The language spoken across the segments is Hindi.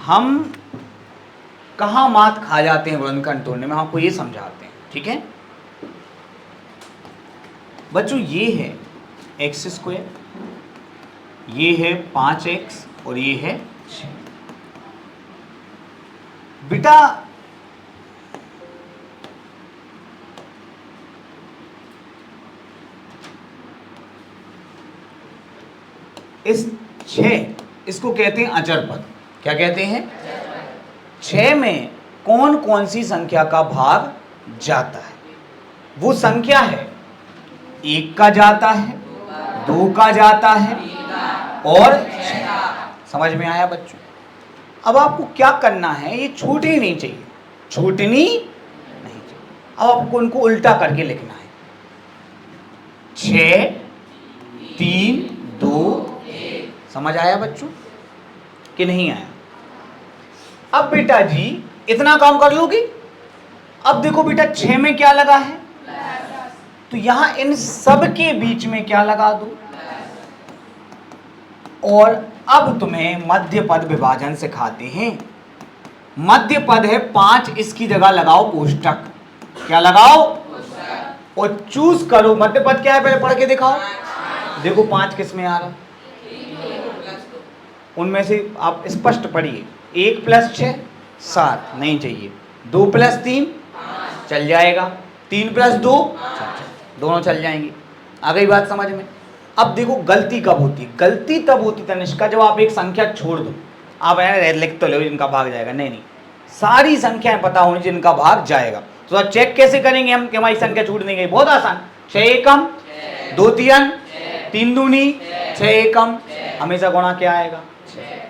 हम कहाँ मात खा जाते हैं वर्णखंड तोड़ने में, हम आपको ये समझाते हैं, ठीक है बच्चों। ये है एक्स स्क्वायर, ये है 5x और ये है 6। बेटा इस 6 इसको कहते हैं अचर पद। क्या कहते हैं? 6 में कौन कौन सी संख्या का भाग जाता है? वो संख्या है 1 का जाता है, 2 का जाता है और 6। समझ में आया बच्चों? अब आपको क्या करना है, ये छूटनी नहीं चाहिए, छूटनी नहीं चाहिए। अब आपको उनको उल्टा करके लिखना है। 6 3 2 1। समझ आया बच्चों कि नहीं आया? अब बेटा जी इतना काम कर लोगे। अब देखो बेटा 6 में क्या लगा है, तो यहां इन सब के बीच में क्या लगा दो। और अब तुम्हें मध्य पद विभाजन सिखाते हैं। मध्य पद है 5, इसकी जगह लगाओ कोष्टक। क्या लगाओ? और चूज करो मध्य पद क्या है, पहले पढ़ के दिखाओ। देखो 5 किस में आ रहा, उनमें से आप स्पष्ट पढ़िए। 1 + 6 7 नहीं चाहिए, 2 + 3 चल जाएगा, 3 + 2 दोनों चल जाएंगे। आ गई बात समझ में? अब देखो गलती कब होती है, गलती तब होती तनिष्का जब आप एक संख्या छोड़ दो। आप लिख तो लो जिनका भाग जाएगा, नहीं नहीं, सारी संख्याएं पता होनी जिनका भाग जाएगा। तो चेक कैसे करेंगे हम कि हमारी संख्या छूट नहीं गई? बहुत आसान, 6 एकम 2 तियन 3 दूनी 6 एकम, हमेशा गुणा क्या आएगा?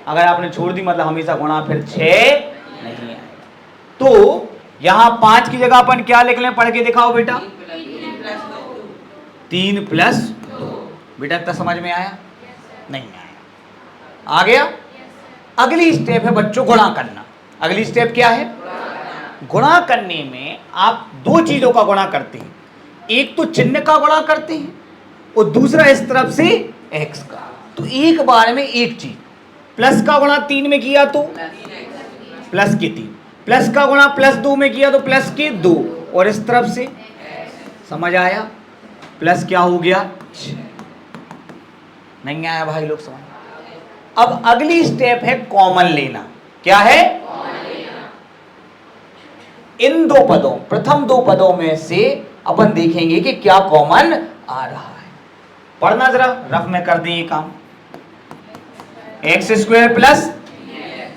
अगर आपने छोड़ दी मतलब हमेशा गुणा फिर 6 नहीं आएगा। तो यहां 5 की जगह अपन क्या लिख लें, पढ़ के दिखाओ बेटा। 3 + 2। बेटा इतना समझ में आया? नहीं आया? आ गया? अगली स्टेप है बच्चों गुणा करना। अगली स्टेप क्या है? गुणा करने में आप 2 चीजों का गुणा करते हैं। एक तो चिन्ह का गुणा करते हैं और दूसरा इस तरफ से x का। तो एक बार में एक चीज, प्लस का गुणा 3 में किया तो प्लस के 3, प्लस का गुणा +2 में किया तो प्लस के 2, और इस तरफ से समझ आया? प्लस क्या हो गया? 6। नहीं आया भाई लोग समझ? अब अगली स्टेप है कॉमन लेना। क्या है? इन 2 पदों, प्रथम 2 पदों में से अपन देखेंगे कि क्या कॉमन आ रहा है। पढ़ना जरा, रफ में कर दें ये काम। x² प्लस,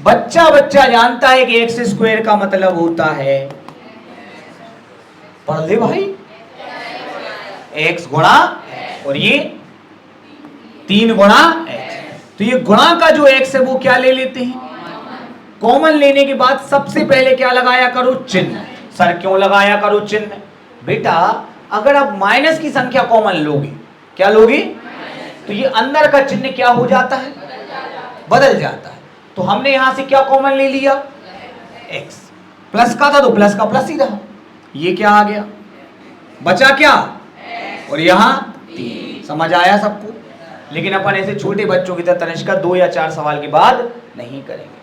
बच्चा बच्चा जानता है कि x² का मतलब होता है, पढ़ ले भाई, x गुणा और ये 3 गुणा x। तो ये गुणा का जो x है वो क्या ले लेते हैं? कॉमन लेने के बाद सबसे पहले क्या लगाया करो? चिन्ह। सर क्यों लगाया करो चिन्ह? बेटा अगर आप माइनस की संख्या कॉमन लोगे, क्या लोगे? तो ये अंदर का चिन्ह क्या हो जाता है? बदल जाता है। तो हमने यहां से क्या कॉमन ले लिया? x। प्लस का था तो प्लस का प्लस ही रहा। ये क्या आ गया? बचा क्या? और यहां 3। समझ आया सबको? लेकिन अपन ऐसे छोटे बच्चों की तरह तनिष्का 2 या 4 सवाल के बाद नहीं करेंगे।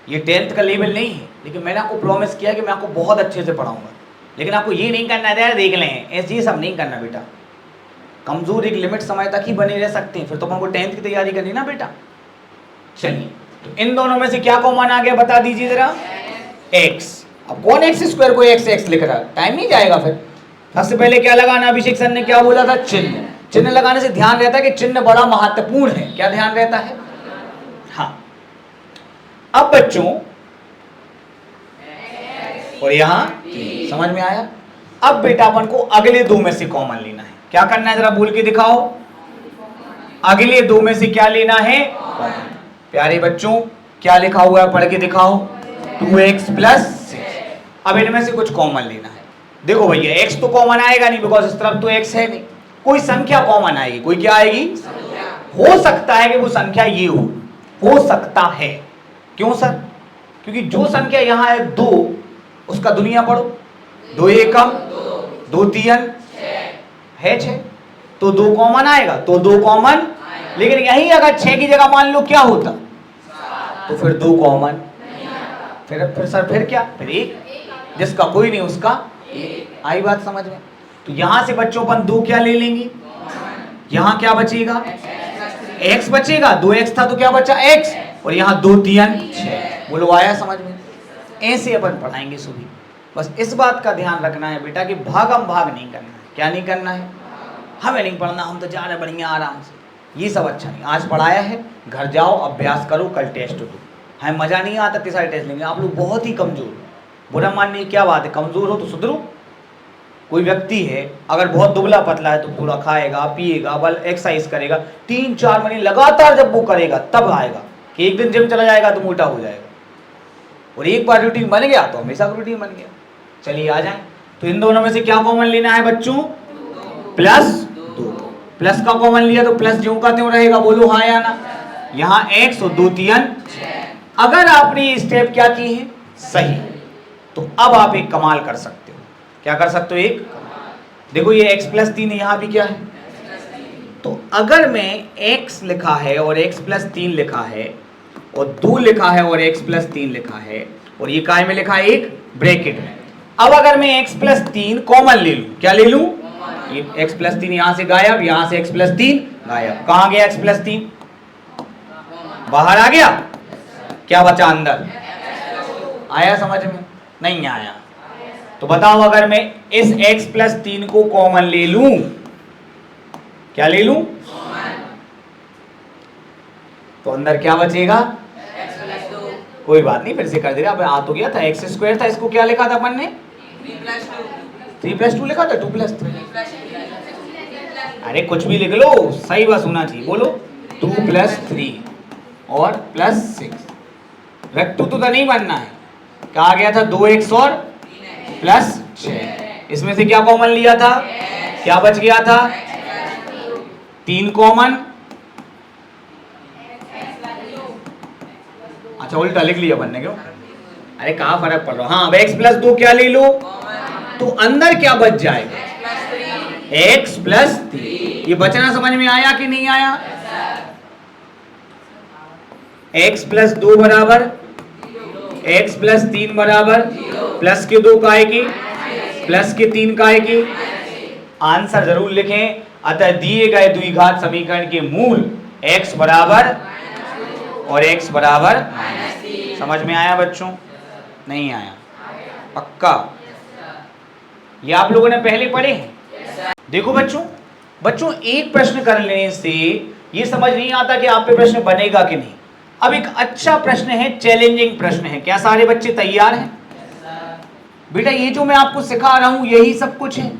ये 10th का लेवल नहीं है, लेकिन मैंने आपको प्रॉमिस किया कि मैं आपको बहुत अच्छे से पढ़ाऊंगा। लेकिन आपको ये नहीं करना है यार देख लें, ऐसे ये सब नहीं करना बेटा। कमजोर एक लिमिट समय तक ही बने रह सकते हैं, फिर तो अपन को 10th की तैयारी करनी ना बेटा। चलिए, तो इन दोनों में से क्या कॉमन आ गया बता दीजिए जरा? x। अब कौन x² को x लिख रहा है? टाइम नहीं जाएगा फिर। सबसे पहले क्या लगाना? अभिषेक सर ने क्या बोला था? चिन्ह। चिन्ह लगाने से ध्यान रहता है कि चिन्ह बड़ा महत्वपूर्ण है। क्या ध्यान रहता है? हाँ। अब बच्चों और यहां समझ में आया? अब बेटा अपन को अगले 2 में से कॉमन लेना है। क्या करना है जरा बोल के दिखाओ? अगले 2 में से क्या लेना है? प्यारे बच्चों क्या लिखा हुआ है, पढ़ के दिखाओ। 2x + 6। अब इनमें से कुछ कॉमन लेना है। देखो भैया x तो कॉमन आएगा नहीं, बिकॉज इस तरफ तो x है नहीं। कोई संख्या कॉमन आएगी। कोई क्या आएगी? हो सकता है कि वो संख्या ये हो सकता है। क्यों सर? क्योंकि जो संख्या यहां है 2, उसका दुनिया पढ़ो। 2 एकम 2 तियन है 6, तो 2 कॉमन आएगा, तो 2 कॉमन। लेकिन यही अगर 6 की जगह मान लो क्या होता, तो फिर 2 कॉमन फिर सर फिर क्या, फिर एक, जिसका कोई नहीं उसका एक। आई बात समझ में? तो यहां से बच्चों अपन 2 क्या ले लेंगे, यहां क्या बचेगा, x बचेगा। 2x था तो क्या बचा, x, और यहाँ 2 3 6। बोलो आया समझ में? ऐसे अपन पढ़ाएंगे सुबह। बस इस बात का ध्यान रखना है बेटा कि भागम भाग नहीं करना है। क्या नहीं करना है, हमें नहीं पढ़ना, हम तो जा रहे बढ़िया आराम से, ये सब अच्छा नहीं। आज पढ़ाया है, घर जाओ अभ्यास करो, कल टेस्ट दो। हमें मजा नहीं आता, तीसरा टेस्ट लेंगे। आप लोग बहुत ही कमजोर हो, बुरा मानने की क्या बात है, कमजोर हो तो सुधरो। कोई व्यक्ति है अगर बहुत दुबला पतला है तो थोड़ा खाएगा पिएगा, बल एक्सरसाइज करेगा, 3-4 महीने लगातार जब वो करेगा तब आएगा कि एक दिन जिम चला जाएगा तो मोटा हो जाएगा। और एक बार रूटीन बन गया तो हमेशा रूटीन बन गया। चलिए आ जाए। तो इन दोनों में से क्या कॉमन लेना है बच्चों, +2। प्लस का कॉमन लिया तो प्लस ज्यों का त्यों रहेगा। बोलो हाँ या ना। यहाँ x और 2 3 6। अगर आपने ये स्टेप क्या की है सही, तो अब आप एक कमाल कर सकते हो। क्या कर सकते हो, एक देखो ये x + 3 यहाँ भी क्या है। तो अगर मैं x लिखा है और x + 3 लिखा है और 2 लिखा है और x + 3 लिखा है और ये काय में लिखा है, एक ब्रैकेट में। अब अगर मैं x + 3 कॉमन ले लूं, क्या ले लूं, ये x + 3 यहां से गायब, यहां से x + 3 गायब। कहां गया x + 3, बाहर आ गया, क्या बचा अंदर। आया समझ में, नहीं आया? तो बताओ अगर मैं इस x + 3 को कॉमन ले लूं, क्या ले लूं, तो अंदर क्या बचेगा, कोई बात नहीं, फिर से कर देगा। अब आ तो गया था, x² था, इसको क्या लिखा था अपन ने, 3 + 2 लिखा था, 2 + 3। अरे कुछ भी लिख लो, सही बस होना चाहिए। बोलो 2 + 3 और +6। रेक्टू तो नहीं बनना है। कहा गया था 2x और +6। इसमें से क्या कॉमन लिया था, क्या बच गया था, 3 कॉमन। अच्छा उल्टा लिख लिया बनने क्यों, अरे कहाँ फर्क पड़ रहा। हाँ अब x + 2 क्या ले लो, तो अंदर क्या बच जाएगा, x + 3। ये बचना समझ में आया कि नहीं आया। x + 2 बराबर x + 3 बराबर प्लस के 2 काय की प्लस के 3 काय की। आंसर जरूर लिखें। अतः दिए गए द्विघात समीकरण के मूल x बराबर और x बराबर। समझ में आया बच्चों, नहीं आया, पक्का। ये आप लोगों ने पहले पढ़े हैं। देखो बच्चों एक प्रश्न कर लेने से ये समझ नहीं आता कि आप पे प्रश्न बनेगा कि नहीं। अब एक अच्छा प्रश्न है, चैलेंजिंग प्रश्न है। क्या सारे बच्चे तैयार हैं? बेटा ये जो मैं आपको सिखा रहा हूं यही सब कुछ है।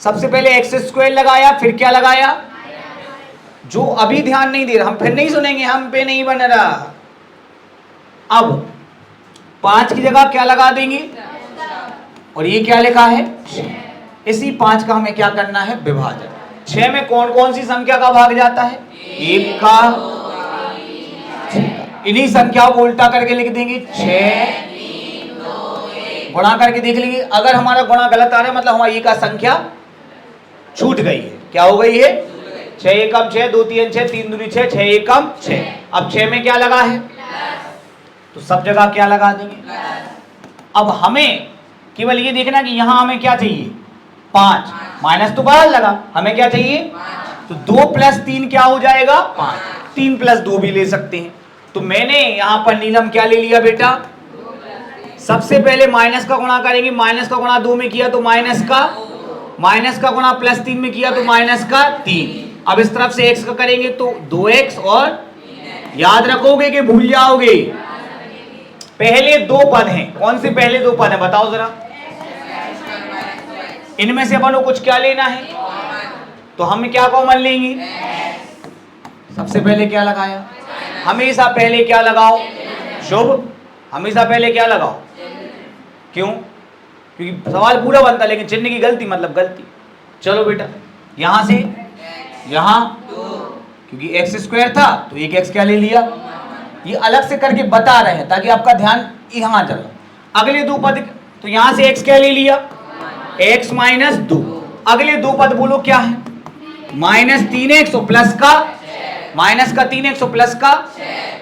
सबसे पहले x² लगाया, फिर क्या लगाया, जो अभी ध्यान नहीं दे रहा, हम फिर नहीं सुनेंगे, हम पे नहीं बन रहा। अब 5 की जगह क्या लगा देंगे, और ये क्या लिखा है, 6। इसी 5 का हमें क्या करना है, विभाजन। 6 में कौन कौन सी संख्या का भाग जाता है, 1 का, इन्हीं संख्याओं को उल्टा करके लिख देंगे, 6 गुणा करके देख लेंगे। अगर हमारा गुणा गलत आ रहा है मतलब हमारी का संख्या छूट गई है। क्या हो गई है, 6 एकम 6, 2 3 6, 3 दूनी 6, 6 एकम 6। अब 6 में क्या लगा है, तो सब जगह क्या लगा देंगे। अब हमें केवल ये देखना कि यहां हमें क्या चाहिए, 5। माइनस तो बाहर लगा, हमें क्या चाहिए, तो 2 + 3 क्या हो जाएगा, 5। 3 + 2 भी ले सकते हैं। तो मैंने यहां पर नीलम क्या ले लिया बेटा, सबसे पहले माइनस का गुणा करेंगे। माइनस का गुणा 2 में किया तो माइनस का गुणा +3 में किया तो -3। अब इस तरफ से x का करेंगे तो 2x, और याद रखोगे कि भूल जाओगे, पहले 2 पद हैं। कौन से पहले 2 पद हैं बताओ जरा, इनमें से अपन को कुछ क्या लेना है, तो हम क्या कॉमन लेंगे। सबसे पहले क्या लगाया, हमेशा पहले क्या लगाओ, शुभ। हमेशा पहले क्या लगाओ, क्यों, क्योंकि सवाल पूरा बनता लेकिन चिन्ह की गलती मतलब गलती। चलो बेटा यहां से यहां, क्योंकि x² था तो एक x क्या ले लिया, ये अलग से करके बता रहे हैं ताकि आपका ध्यान यहां चले। अगले 2 पद, तो यहां से x क्या ले लिया, x - 2। अगले 2 पद बोलो क्या है, -3x और प्लस का, माइनस का 3x और प्लस का।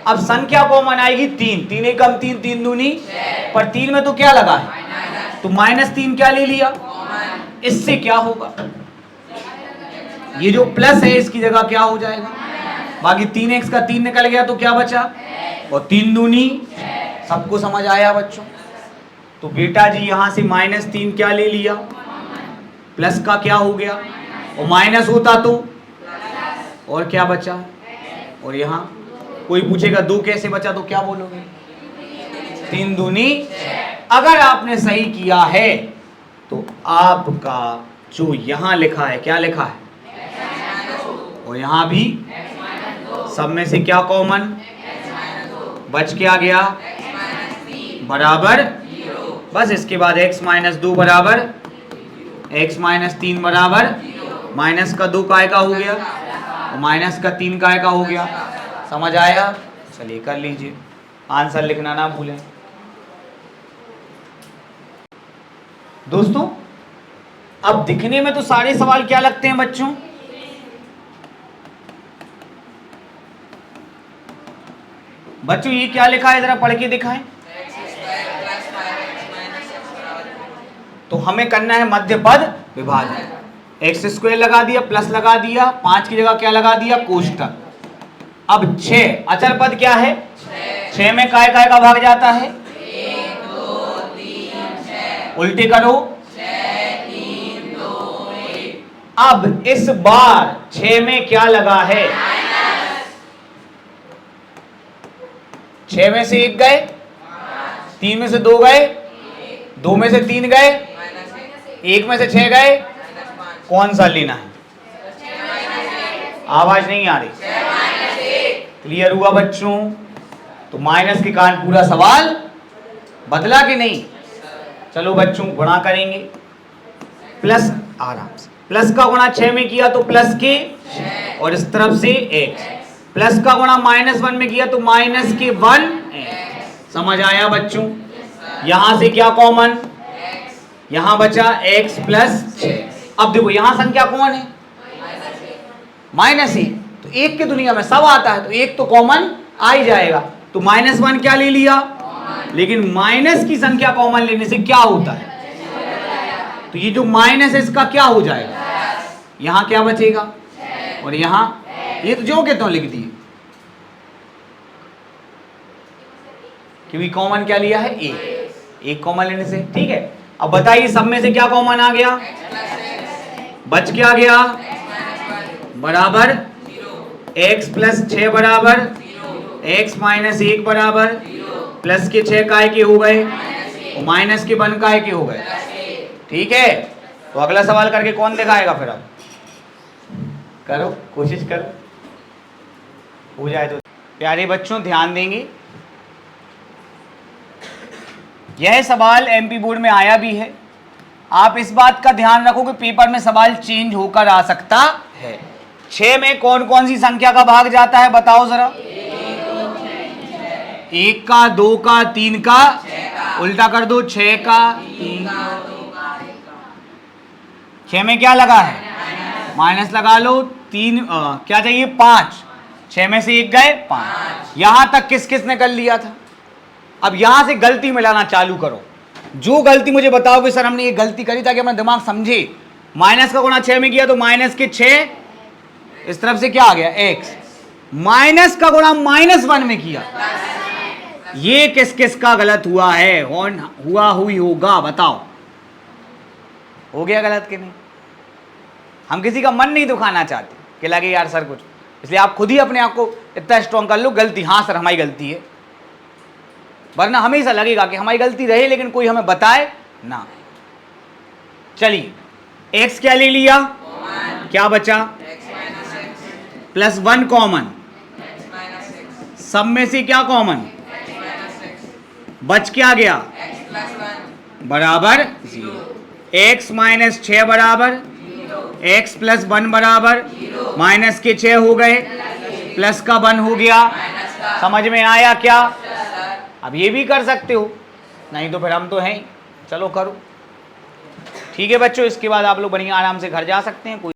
अब संख्या कॉमन आएगी 3, 3 एकम 3, 3 दूनी, पर 3 में तो क्या लगा है, तो -3 क्या ले लिया। इससे क्या होगा, ये जो प्लस है इसकी जगह क्या हो जाएगा, बाकी 3x का 3 निकल गया तो क्या बचा, और 3 दूनी। सबको समझ आया बच्चों। तो बेटा जी यहां से -3 क्या ले लिया, प्लस का क्या हो गया, और माइनस होता तो और क्या बचा, और यहां कोई पूछेगा 2 कैसे बचा तो क्या बोलोगे, 3 दूनी। अगर आपने सही किया है तो आपका जो यहां लिखा है, क्या लिखा है, और यहां भी सब में से क्या कॉमन बच क्या गया, बराबर। बस इसके बाद x-2 बराबर x-3 बराबर माइनस का 2 काय का हो गया, और माइनस का 3 काय का हो गया। समझ आया। चलिए कर लीजिए, आंसर लिखना ना भूलें। दोस्तों अब दिखने में तो सारे सवाल क्या लगते हैं बच्चों, बच्चों ये क्या लिखा है जरा पढ़ के दिखाएं। तो हमें करना है मध्य पद विभाजन। x² लगा दिया, प्लस लगा दिया, 5 की जगह क्या लगा दिया, कोष्टक। अब 6 अचल पद क्या है, 6 में काय काय का भाग जाता है, 1 2 3 6, उल्टे करो 6 3 2 1। अब इस बार 6 में क्या लगा है, 6 में से 1 गए, 3 में से 2 गए, 2 में से 3 गए, 1 में से 6 गए, कौन सा लेना है, आवाज नहीं आ रही, क्लियर हुआ बच्चों। तो माइनस के कारण पूरा सवाल बदला कि नहीं। चलो बच्चों गुणा करेंगे, प्लस आराम से, प्लस का गुणा 6 में किया तो प्लस के, और इस तरफ से x, प्लस का गुणा -1 में किया तो माइनस के 1 x। समझ आया बच्चों। यहां से क्या कॉमन, यहां बचा x प्लस 6। अब देखो यहां संख्या कौन है, -1, तो 1 की दुनिया में सब आता है तो 1 तो कॉमन आ ही जाएगा। तो -1 क्या ले लिया, लेकिन माइनस की संख्या कॉमन लेने से क्या होता है, तो ये जो माइनस है इसका क्या हो जाएगा, यहां क्या बचेगा, और यहां ये तो जो कहता हूं लिख दिए, क्योंकि कॉमन क्या लिया है, एक कॉमन लेने से। ठीक है, अब बताइए सब में से क्या कॉमन आ गया, बच क्या गया, बराबर x प्लस 6 बराबर x माइनस 1 बराबर प्लस के 6 काय के हो गए, और माइनस के 1 काय के हो गए। ठीक है, तो अगला सवाल करके कौन दिखाएगा, फिर अब करो, कोशिश करो, हो जाए तो। प्यारे बच्चों ध्यान देंगे, यह सवाल एमपी बोर्ड में आया भी है। आप इस बात का ध्यान रखो कि पेपर में सवाल चेंज होकर आ सकता है। 6 में कौन कौन सी संख्या का भाग जाता है बताओ जरा, 1 का, 2 का, 3 का, उल्टा कर दो 6 का 3। 6 में क्या लगा है, माइनस लगा लो, 3 क्या चाहिए 5, 6 में से 1 गए 5। यहां तक किस किस ने कर लिया था। अब यहां से गलती मिलाना चालू करो, जो गलती मुझे बताओ कि सर हमने ये गलती करी ताकि अपना दिमाग समझे। माइनस का गुणा 6 में किया तो माइनस के 6, इस तरफ से क्या आ गया x, माइनस का गुणा -1 में किया, ये किस किस का गलत हुआ है, हुआ हुई होगा बताओ, हो गया गलत कि नहीं। हम किसी का मन नहीं दुखाना चाहते कि लगे यार सर कुछ, इसलिए आप खुद ही अपने आप को इतना स्ट्रॉन्ग कर लो, गलती हाँ सर हमारी गलती है, वरना हमेशा लगेगा कि हमारी गलती रहे लेकिन कोई हमें बताए ना। चलिए x क्या ले लिया, क्या बचा, +1 कॉमन, सब में से क्या कॉमन, बच क्या गया, बराबर 0। x माइनस 6 बराबर x प्लस 1 बराबर माइनस के 6 हो गए, प्लस का 1 हो गया। समझ में आया क्या। अब ये भी कर सकते हो, नहीं तो फिर हम तो हैं ही, चलो करो। ठीक है बच्चों, इसके बाद आप लोग बढ़िया आराम से घर जा सकते हैं। कोई